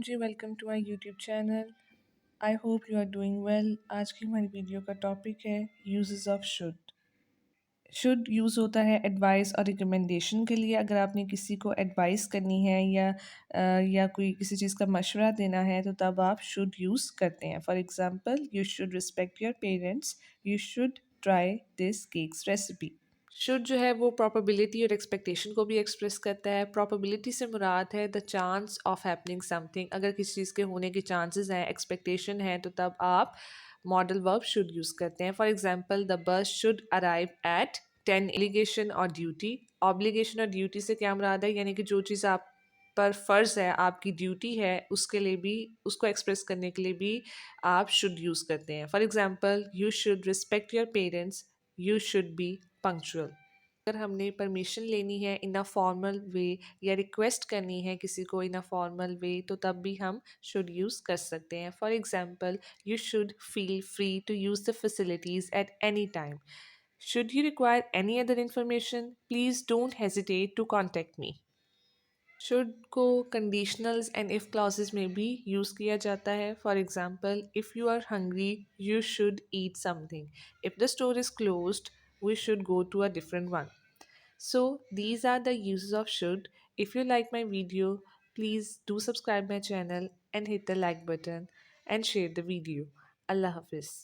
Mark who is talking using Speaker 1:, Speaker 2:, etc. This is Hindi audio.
Speaker 1: Ji welcome to my YouTube channel. I hope you are doing well. आज की हमारी वीडियो का टॉपिक है uses of should. Should use होता है एडवाइस और रिकमेंडेशन के लिए। अगर आपने किसी को एडवाइस करनी है या कोई किसी चीज़ का मशवरा देना है तो तब आप शुड यूज़ करते हैं। For example, you should respect your parents, you should try this cakes recipe. Should जो है वो प्रोबेबिलिटी और एक्सपेक्टेशन को भी एक्सप्रेस करता है। प्रोबेबिलिटी से मुराद है the chance of happening something. अगर किसी चीज़ के होने के चांसेस हैं, एक्सपेक्टेशन है, तो तब आप मॉडल वर्ब शुड यूज़ करते हैं। For example, the bus should arrive at 10। Obligation और ड्यूटी। ऑब्लिगेशन और ड्यूटी से क्या मुराद है, यानी कि जो चीज़ आप पर फ़र्ज़ है, आपकी ड्यूटी है, उसके लिए भी, उसको एक्सप्रेस करने के लिए भी आप शुड यूज़ करते हैं। For example, you should respect your parents, you should be punctual. अगर हमने परमिशन लेनी है इन अ फॉर्मल वे या रिक्वेस्ट करनी है किसी को इन अ फॉर्मल वे, तो तब भी हम शुड यूज़ कर सकते हैं। For example, you should feel free to use the facilities at any time. Should you require any other information, please don't hesitate to contact me. Should को कंडीशनल्स एंड इफ़ क्लॉजेज में भी यूज़ किया जाता है। For example, if you are hungry you should eat something. If the store is closed we should go to a different one. So these are the uses of should. If you like my video, please do subscribe my channel and hit the like button and share the video. Allah Hafiz.